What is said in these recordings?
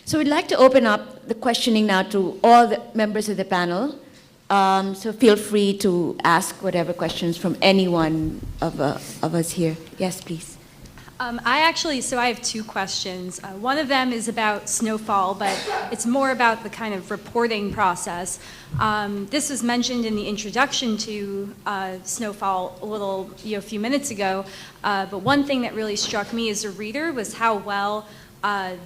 So we'd like to open up the questioning now to all the members of the panel. So feel free to ask whatever questions from any one of us here. Yes, please. I have two questions. One of them is about snowfall, but it's more about the kind of reporting process. This was mentioned in the introduction to snowfall a few minutes ago, but one thing that really struck me as a reader was how well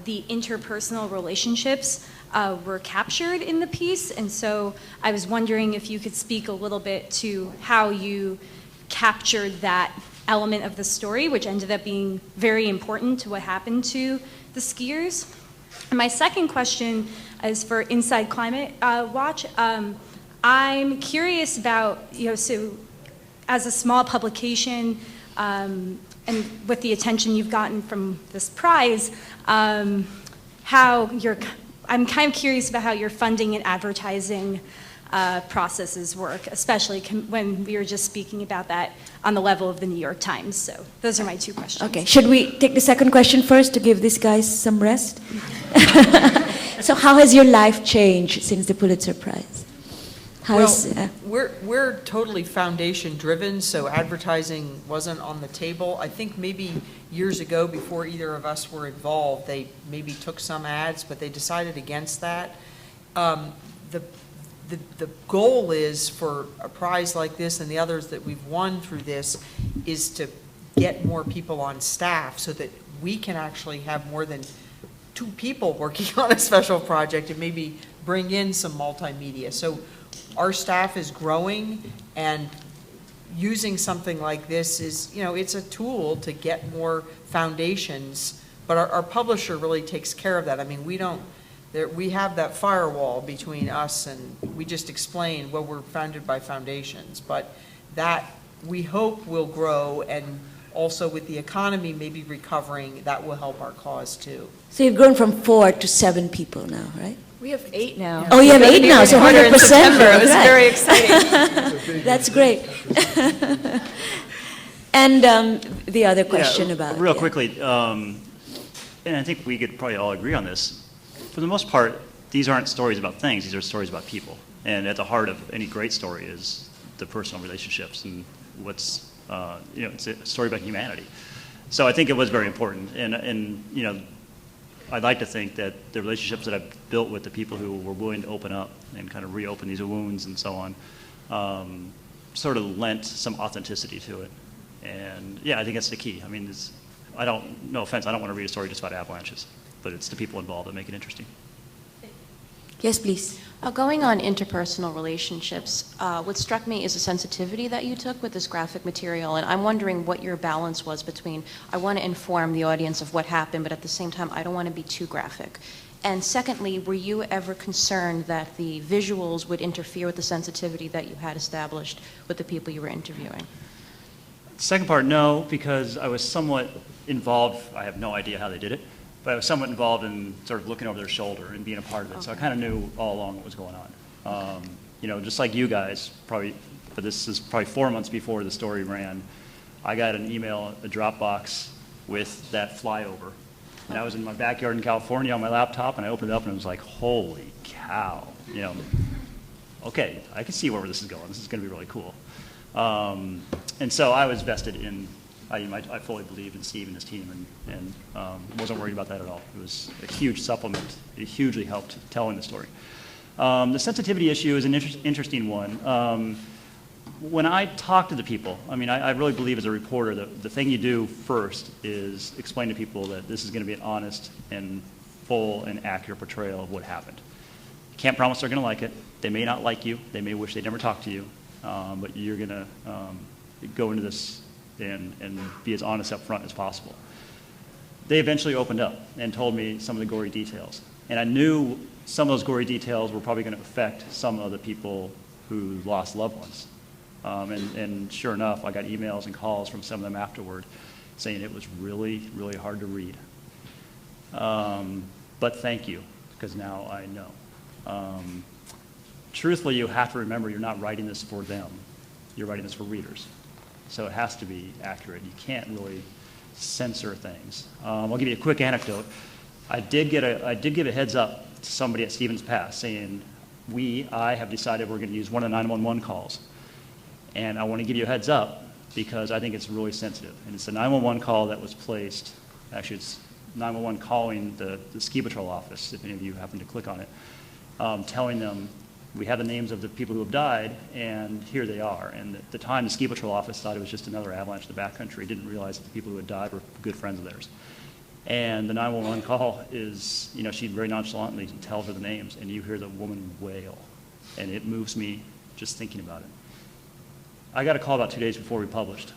the interpersonal relationships were captured in the piece, and so I was wondering if you could speak a little bit to how you captured that element of the story, which ended up being very important to what happened to the skiers. And my second question is for InsideClimate Watch. I'm curious about, so as a small publication, and with the attention you've gotten from this prize, I'm kind of curious about how your funding and advertising processes work, especially when we were just speaking about that on the level of the New York Times. So those are my two questions. Okay, should we take the second question first to give these guys some rest? So how has your life changed since the Pulitzer Prize? We're totally foundation driven, so advertising wasn't on the table. I think maybe years ago, before either of us were involved, they maybe took some ads, but they decided against that. The goal is for a prize like this and the others that we've won through this is to get more people on staff so that we can actually have more than 2 people working on a special project and maybe bring in some multimedia. So our staff is growing, and using something like this is, it's a tool to get more foundations, but our publisher really takes care of that. I mean, we have that firewall between us, and we just explain, well, we're founded by foundations, but that we hope will grow, and also with the economy maybe recovering, that will help our cause too. So you've grown from 4 to 7 people now, right? We have 8 now. Oh, you have 8 now, so 100%. It was very exciting. That's great. And the other question about... Real quickly, and I think we could probably all agree on this, for the most part, these aren't stories about things, these are stories about people. And at the heart of any great story is the personal relationships and what's, it's a story about humanity. So I think it was very important. And I'd like to think that the relationships that I've built with the people who were willing to open up and kind of reopen these wounds and so on, sort of lent some authenticity to it. And yeah, I think that's the key. I mean, no offense, I don't want to read a story just about avalanches, but it's the people involved that make it interesting. Yes, please. Going on interpersonal relationships, what struck me is the sensitivity that you took with this graphic material, and I'm wondering what your balance was between, I want to inform the audience of what happened, but at the same time, I don't want to be too graphic. And secondly, were you ever concerned that the visuals would interfere with the sensitivity that you had established with the people you were interviewing? Second part, no, because I was somewhat involved. I have no idea how they did it, but I was somewhat involved in sort of looking over their shoulder and being a part of it. Okay. So I kind of knew all along what was going on. Just like you guys, probably, but this is probably 4 months before the story ran, I got an email, a Dropbox with that flyover. And I was in my backyard in California on my laptop, and I opened it up and it was like, holy cow. Okay, I can see where this is going. This is going to be really cool. And so I was vested in, I fully believed in Steve and his team, and wasn't worried about that at all. It was a huge supplement. It hugely helped telling the story. The sensitivity issue is an interesting one. When I talk to the people, I really believe as a reporter that the thing you do first is explain to people that this is going to be an honest and full and accurate portrayal of what happened. You can't promise they're going to like it. They may not like you. They may wish they'd never talked to you. But you're going to go into this and be as honest up front as possible. They eventually opened up and told me some of the gory details. And I knew some of those gory details were probably going to affect some of the people who lost loved ones. And sure enough, I got emails and calls from some of them afterward saying it was really, really hard to read. But thank you, because now I know. Truthfully, you have to remember you're not writing this for them. You're writing this for readers. So it has to be accurate. You can't really censor things. I'll give you a quick anecdote. I did give a heads up to somebody at Stevens Pass saying, I have decided we're going to use one of the 911 calls. And I want to give you a heads up because I think it's really sensitive. And it's a 911 call that was placed, actually it's 911 calling the ski patrol office, if any of you happen to click on it, telling them we have the names of the people who have died and here they are. And at the time the ski patrol office thought it was just another avalanche in the backcountry, didn't realize that the people who had died were good friends of theirs. And the 911 call is, she very nonchalantly tells her the names, and you hear the woman wail. And it moves me just thinking about it. I got a call about 2 days before we published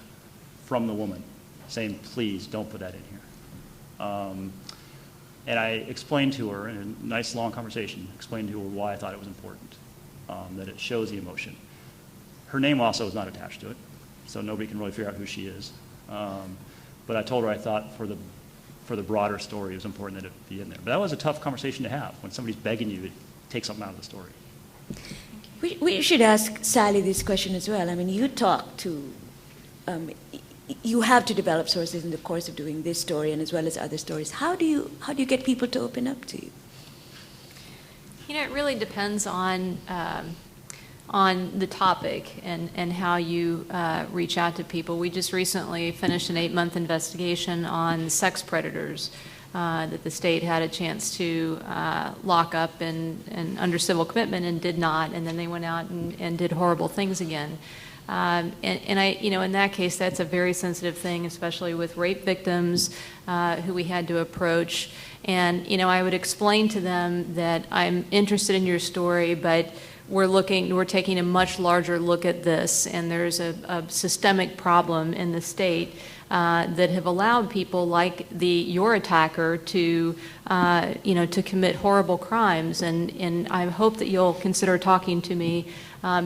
from the woman saying, please don't put that in here. And I explained to her in a nice long conversation, explained to her why I thought it was important, that it shows the emotion. Her name also is not attached to it, so nobody can really figure out who she is. But I told her I thought for the broader story, it was important that it be in there. But that was a tough conversation to have. When somebody's begging you to take something out of the story. We should ask Sally this question as well. I mean, you talk to, you have to develop sources in the course of doing this story and as well as other stories. How do you get people to open up to you? It really depends on the topic and how you reach out to people. We just recently finished an 8-month investigation on sex predators that the state had a chance to lock up and under civil commitment and did not, and then they went out and did horrible things again. And I, in that case, that's a very sensitive thing, especially with rape victims who we had to approach. And, I would explain to them that I'm interested in your story, but we're taking a much larger look at this, and there's a systemic problem in the state that have allowed people like your attacker to commit horrible crimes. And I hope that you'll consider talking to me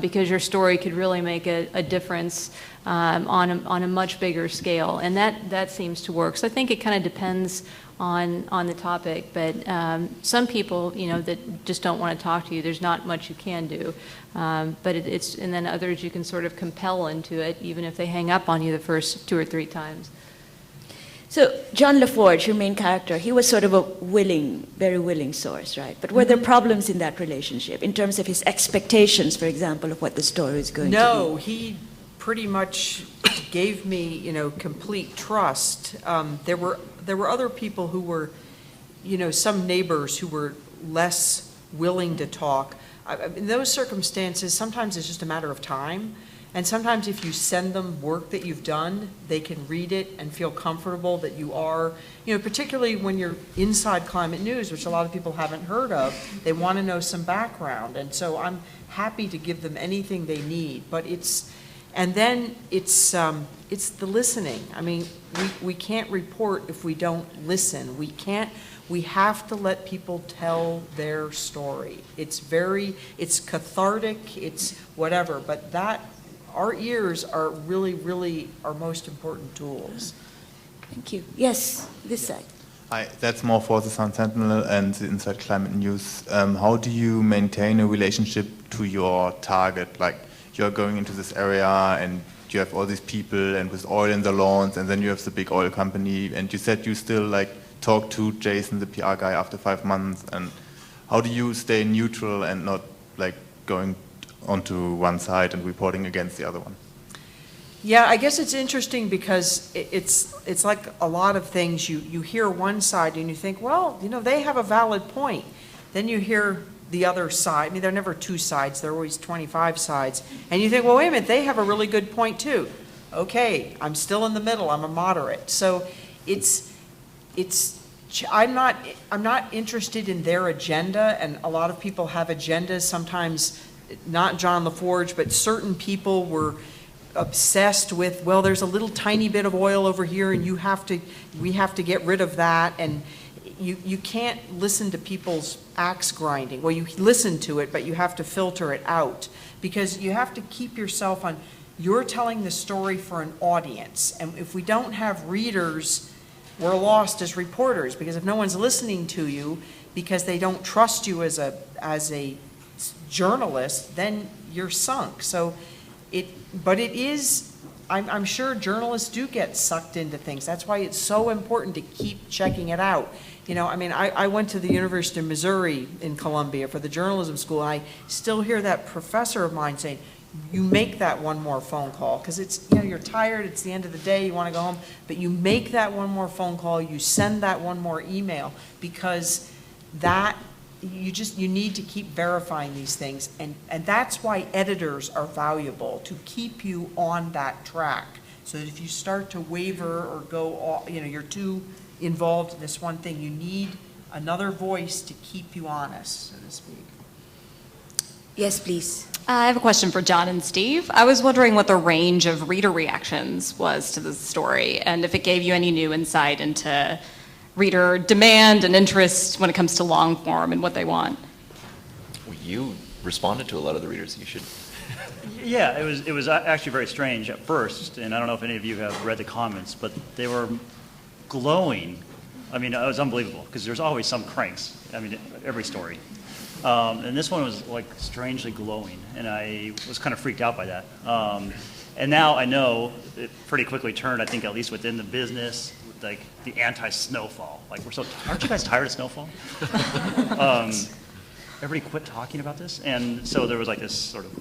because your story could really make a difference on a much bigger scale. And that seems to work. So I think it kind of depends on the topic, but some people, that just don't want to talk to you, there's not much you can do. But and then others you can sort of compel into it, even if they hang up on you the first 2 or 3 times. So John LaForge, your main character, he was sort of a very willing source, right? But were there problems in that relationship in terms of his expectations, for example, of what the story is going to be? No, he pretty much gave me, complete trust. There were other people who were, some neighbors who were less willing to talk. In those circumstances, sometimes it's just a matter of time. And sometimes if you send them work that you've done, they can read it and feel comfortable that you are, particularly when you're inside climate news, which a lot of people haven't heard of, they want to know some background. And so I'm happy to give them anything they need. But it's the listening. I mean, we can't report if we don't listen. We have to let people tell their story. It's cathartic, it's whatever, but our ears are really, really our most important tools. Thank you. Yes, this side. Hi, that's more for the Sentinel and the InsideClimate news. How do you maintain a relationship to your target? Like, you're going into this area and you have all these people and with oil in the lawns, and then you have the big oil company, and you said you still talk to Jason, the PR guy, after 5 months. And how do you stay neutral and not going onto one side and reporting against the other one? Yeah, I guess it's interesting because it's like a lot of things. You hear one side and you think, well, they have a valid point. Then you hear the other side. I mean, there are never 2 sides. There are always 25 sides. And you think, well, wait a minute, they have a really good point too. Okay, I'm still in the middle. I'm a moderate. So I'm not interested in their agenda, and a lot of people have agendas. Sometimes not John LaForge, but certain people were obsessed with, well, there's a little tiny bit of oil over here, and we have to get rid of that. And you can't listen to people's axe grinding. Well, you listen to it, but you have to filter it out because you have to keep yourself on. You're telling the story for an audience, and if we don't have readers, we're lost as reporters, because if no one's listening to you because they don't trust you as a journalist, then you're sunk. So it is I'm sure journalists do get sucked into things. That's why it's so important to keep checking it out. You know, I mean, I went to the University of Missouri in Columbia for the journalism school, and I still hear that professor of mine saying, you make that one more phone call, because it's, you know, you're tired, it's the end of the day, you want to go home, but you make that one more phone call, you send that one more email, because that, you need to keep verifying these things, and that's why editors are valuable, to keep you on that track, so that if you start to waver or go, you know, you're too involved in this one thing, you need another voice to keep you honest, so to speak. Yes, please. I have a question for John and Steve. I was wondering what the range of reader reactions was to the story, and if it gave you any new insight into reader demand and interest when it comes to long form and what they want. You responded to a lot of the readers. You should. Yeah, it was actually very strange at first, and I don't know if any of you have read the comments, but they were glowing. I mean, it was unbelievable, because there's always some cranks. I mean, every story. And this one was like strangely glowing, and I was kind of freaked out by that. And now I know it pretty quickly turned, I think, at least within the business, like the anti-snowfall. Like, aren't you guys tired of snowfall? Everybody quit talking about this, and so there was like this sort of,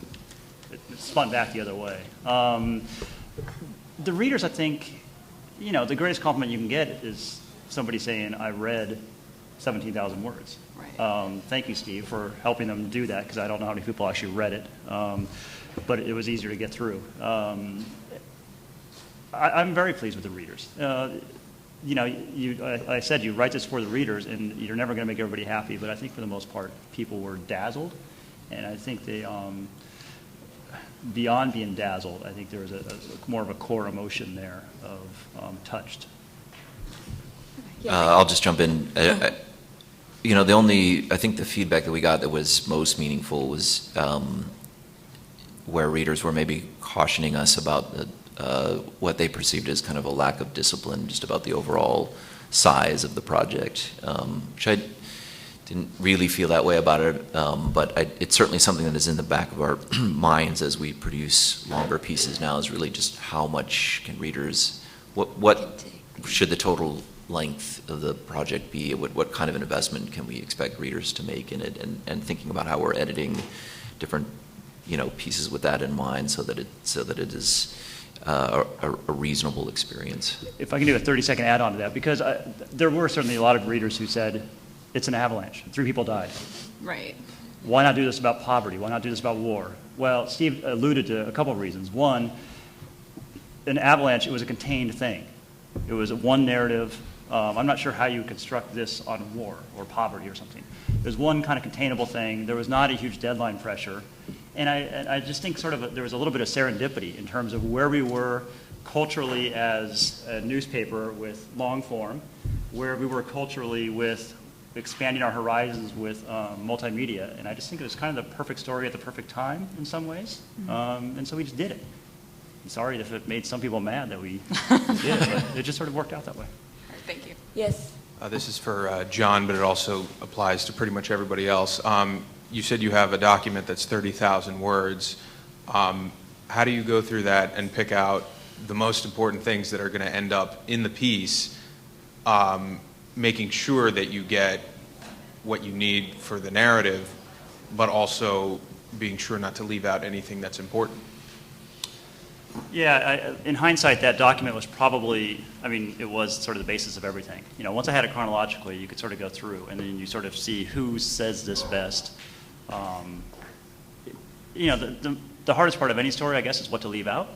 it spun back the other way. The readers, I think, you know, the greatest compliment you can get is somebody saying, I read 17,000 words. Right. Thank you, Steve, for helping them do that, because I don't know how many people actually read it, but it was easier to get through. I'm very pleased with the readers. You know, I said you write this for the readers, and you're never going to make everybody happy, but I think for the most part, people were dazzled, and I think they, beyond being dazzled, I think there was a more of a core emotion there of touched. I'll just jump in. You know, I think the feedback that we got that was most meaningful was where readers were maybe cautioning us about what they perceived as kind of a lack of discipline, just about the overall size of the project, which I didn't really feel that way about it, but it's certainly something that is in the back of our minds as we produce longer pieces now, is really just how much can readers, what should the total length of the project be? What kind of an investment can we expect readers to make in it? And thinking about how we're editing different, you know, pieces with that in mind, so that it is a reasonable experience. If I can do a 30-second add-on to that, because there were certainly a lot of readers who said, it's an avalanche, 3 people died. Right. Why not do this about poverty? Why not do this about war? Well, Steve alluded to a couple of reasons. One, an avalanche, it was a contained thing. It was one narrative. I'm not sure how you construct this on war or poverty or something. There's one kind of containable thing. There was not a huge deadline pressure. And I just think sort of there was a little bit of serendipity in terms of where we were culturally as a newspaper with long form, where we were culturally with expanding our horizons with multimedia. And I just think it was kind of the perfect story at the perfect time in some ways. And so we just did it. I'm sorry if it made some people mad that we did it, but it just sort of worked out that way. All right, thank you. Yes. This is for John, but it also applies to pretty much everybody else. You said you have a document that's 30,000 words. How do you go through that and pick out the most important things that are going to end up in the piece, making sure that you get what you need for the narrative, but also being sure not to leave out anything that's important? Yeah, in hindsight, that document was probably, I mean, it was sort of the basis of everything. You know, once I had it chronologically, you could sort of go through, and then you sort of see who says this best. You know, the hardest part of any story, I guess, is what to leave out.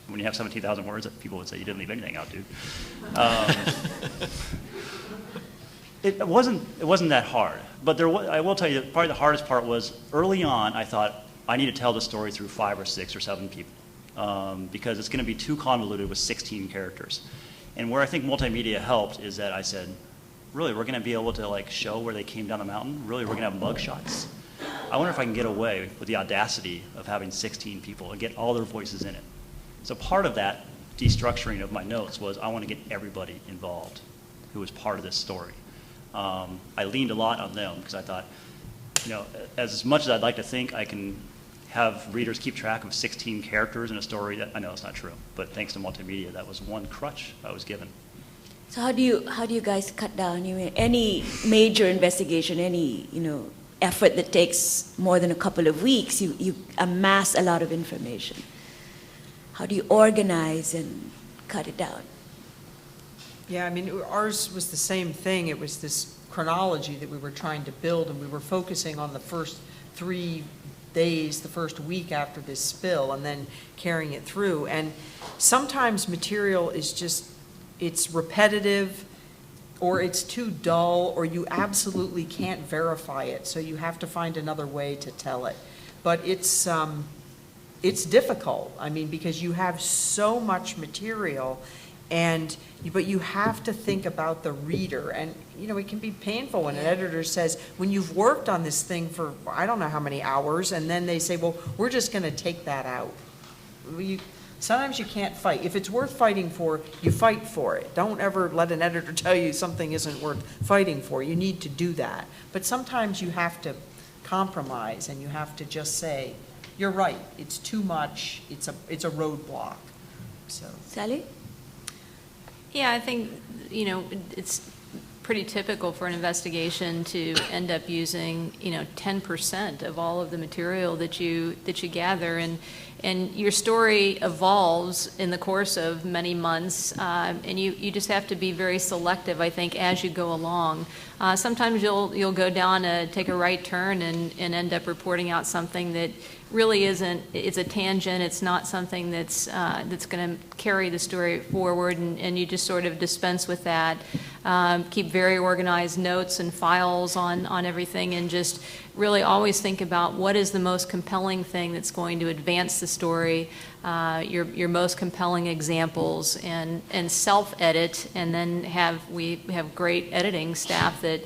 When you have 17,000 words, people would say, you didn't leave anything out, dude. It wasn't that hard. But I will tell you, that probably the hardest part was, early on, I thought, I need to tell the story through 5 or 6 or 7 people. Because it's going to be too convoluted with 16 characters. And where I think multimedia helped is that I said, really, we're going to be able to like show where they came down the mountain? Really, we're going to have mug shots? I wonder if I can get away with the audacity of having 16 people and get all their voices in it. So part of that destructuring of my notes was I want to get everybody involved who was part of this story. I leaned a lot on them because I thought, you know, as much as I'd like to think I can have readers keep track of 16 characters in a story. That I know it's not true, but thanks to multimedia, that was one crutch I was given. So how do you guys cut down? Any major investigation, any effort that takes more than a couple of weeks, you amass a lot of information. How do you organize and cut it down? Yeah, I mean, ours was the same thing. It was this chronology that we were trying to build, and we were focusing on the first 3 days, the first week after this spill, and then carrying it through. And sometimes material is just, it's repetitive, or it's too dull, or you absolutely can't verify it, so you have to find another way to tell it. But it's difficult, I mean, because you have so much material, but you have to think about the reader. And, it can be painful when an editor says, when you've worked on this thing for, I don't know how many hours, and then they say, well, we're just going to take that out. Sometimes you can't fight. If it's worth fighting for, you fight for it. Don't ever let an editor tell you something isn't worth fighting for. You need to do that. But sometimes you have to compromise, and you have to just say, you're right, it's too much, it's a roadblock. So. Sally? Yeah, I think, it's pretty typical for an investigation to end up using, 10% of all of the material that you gather, and your story evolves in the course of many months, and you just have to be very selective, I think, as you go along. Sometimes you'll go down take a right turn and end up reporting out something that really isn't, it's a tangent, it's not something that's going to carry the story forward, and you just sort of dispense with that. Keep very organized notes and files on everything, and just really always think about what is the most compelling thing that's going to advance the story, your most compelling examples, and self-edit, and then we have great editing staff that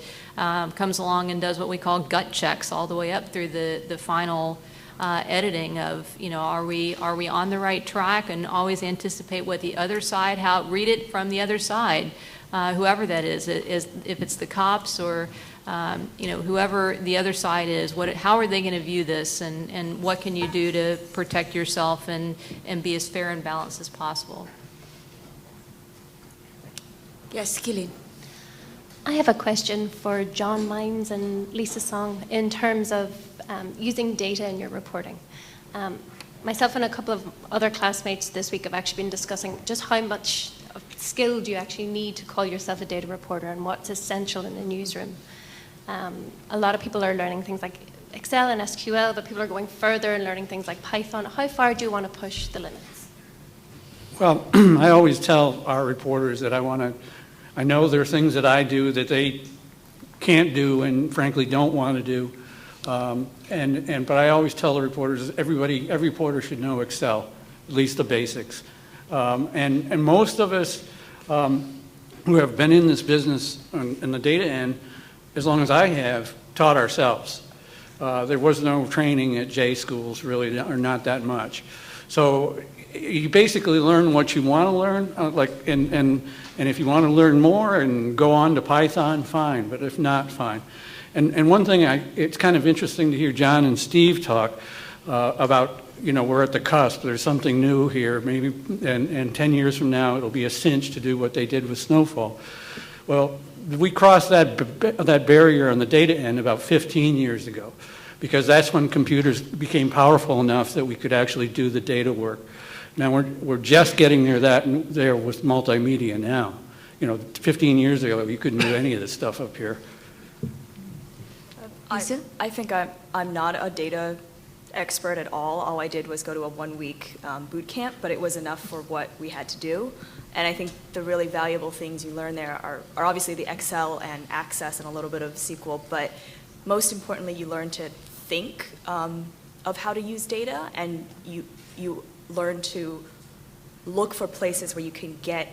comes along and does what we call gut checks all the way up through the final editing of, are we on the right track, and always anticipate what the other side, read it from the other side, whoever that is, if it's the cops or whoever the other side is, how are they going to view this, and what can you do to protect yourself and be as fair and balanced as possible? Yes, Killian. I have a question for John Mines and Lisa Song in terms of using data in your reporting. Myself and a couple of other classmates this week have actually been discussing just how much skill do you actually need to call yourself a data reporter, and what's essential in the newsroom. A lot of people are learning things like Excel and SQL, but people are going further and learning things like Python. How far do you want to push the limits? Well, I always tell our reporters that I know there are things that I do that they can't do and frankly don't want to do. But I always tell the reporters, every reporter should know Excel, at least the basics. And most of us who have been in this business in the data end, as long as I have, taught ourselves. There was no training at J schools, really, or not that much. So you basically learn what you want to learn, and if you want to learn more and go on to Python, fine, but if not, fine. And one thing, it's kind of interesting to hear John and Steve talk about, we're at the cusp, there's something new here, maybe, and 10 years from now it'll be a cinch to do what they did with snowfall. Well, we crossed that barrier on the data end about 15 years ago, because that's when computers became powerful enough that we could actually do the data work. Now we're just getting there with multimedia now. 15 years ago you couldn't do any of this stuff up here. I think I'm not a data expert at all. All I did was go to a 1-week boot camp, but it was enough for what we had to do. And I think the really valuable things you learn there are obviously the Excel and Access and a little bit of SQL, but most importantly, you learn to think of how to use data, and you learn to look for places where you can get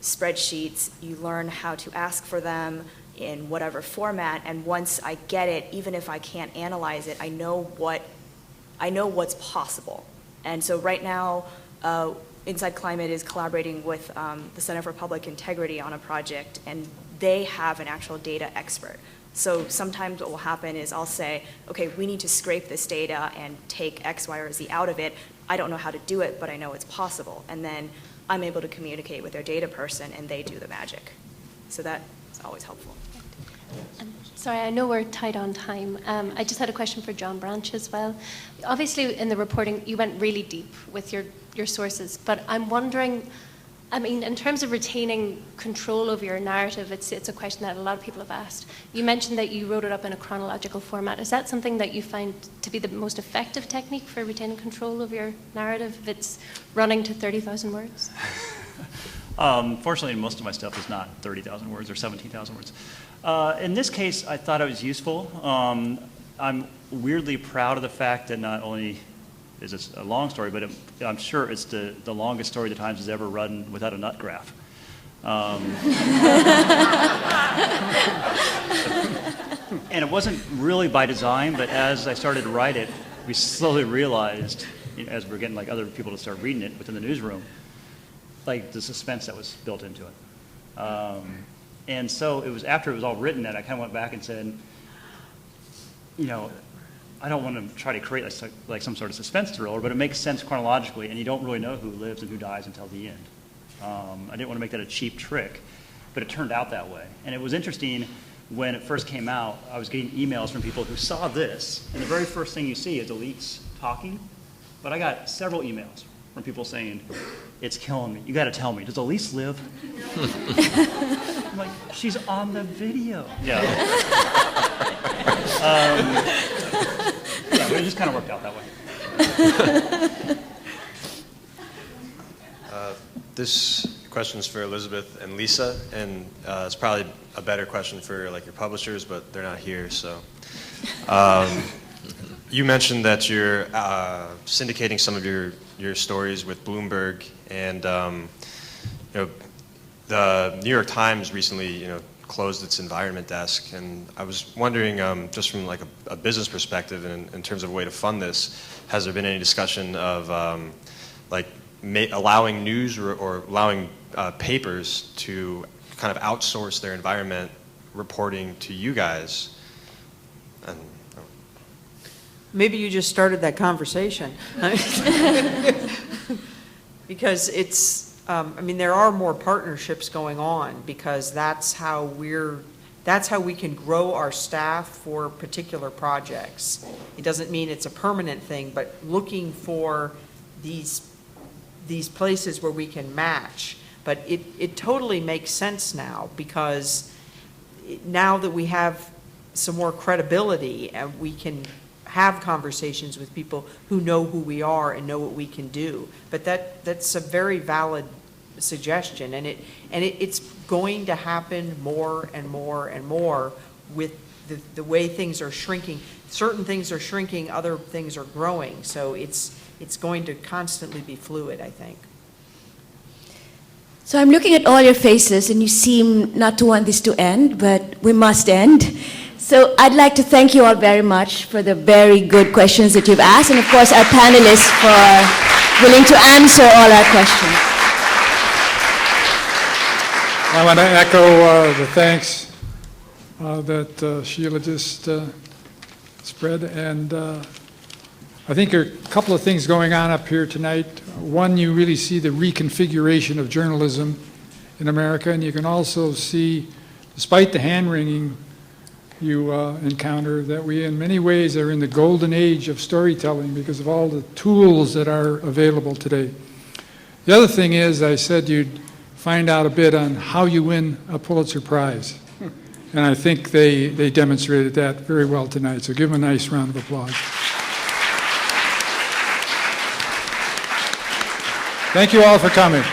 spreadsheets. You learn how to ask for them in whatever format, and once I get it, even if I can't analyze it, I know what's possible. And so right now, InsideClimate is collaborating with the Center for Public Integrity on a project, and they have an actual data expert So sometimes what will happen is I'll say, okay, we need to scrape this data and take X, Y, or Z out of it. I don't know how to do it, but I know it's possible. And then I'm able to communicate with their data person, and they do the magic. So that is always helpful. Sorry, I know we're tight on time. I just had a question for John Branch as well. Obviously, in the reporting, you went really deep with your sources, but I'm wondering, I mean, in terms of retaining control over your narrative, it's a question that a lot of people have asked. You mentioned that you wrote it up in a chronological format. Is that something that you find to be the most effective technique for retaining control of your narrative if it's running to 30,000 words? Fortunately, most of my stuff is not 30,000 words or 17,000 words. In this case, I thought it was useful. I'm weirdly proud of the fact that not only is it a long story, but I'm sure it's the longest story the Times has ever run without a nut graph. And it wasn't really by design, but as I started to write it, we slowly realized, as we're getting like other people to start reading it within the newsroom, like the suspense that was built into it. And so it was after it was all written that I kind of went back and said, I don't want to try to create like some sort of suspense thriller, but it makes sense chronologically, and you don't really know who lives and who dies until the end. I didn't want to make that a cheap trick, but it turned out that way. And it was interesting when it first came out, I was getting emails from people who saw this, and the very first thing you see is elites talking, but I got several emails from people saying, it's killing me. You got to tell me, does Elise live? I'm like, she's on the video. Yeah. Yeah, but it just kind of worked out that way. This question's for Elizabeth and Lisa, and it's probably a better question for like your publishers, but they're not here, so. You mentioned that you're syndicating some of your stories with Bloomberg, and the New York Times recently, closed its environment desk, and I was wondering, just from like a business perspective, and in terms of a way to fund this, has there been any discussion of allowing news or allowing papers to kind of outsource their environment reporting to you guys? And, Maybe you just started that conversation. Because it's, there are more partnerships going on, because that's how we can grow our staff for particular projects. It doesn't mean it's a permanent thing, but looking for these places where we can match. But it totally makes sense now, because now that we have some more credibility, and we can have conversations with people who know who we are and know what we can do. But that's a very valid suggestion, and it's going to happen more and more and more with the way things are shrinking. Certain things are shrinking, other things are growing. So it's going to constantly be fluid, I think. So I'm looking at all your faces, and you seem not to want this to end, but we must end. So I'd like to thank you all very much for the very good questions that you've asked, and of course our panelists for willing to answer all our questions. I want to echo the thanks that Sheila just spread, and I think there are a couple of things going on up here tonight. One, you really see the reconfiguration of journalism in America, and you can also see, despite the hand-wringing you encounter, that we in many ways are in the golden age of storytelling because of all the tools that are available today. The other thing is, I said you'd find out a bit on how you win a Pulitzer Prize. And I think they demonstrated that very well tonight, so give them a nice round of applause. Thank you all for coming.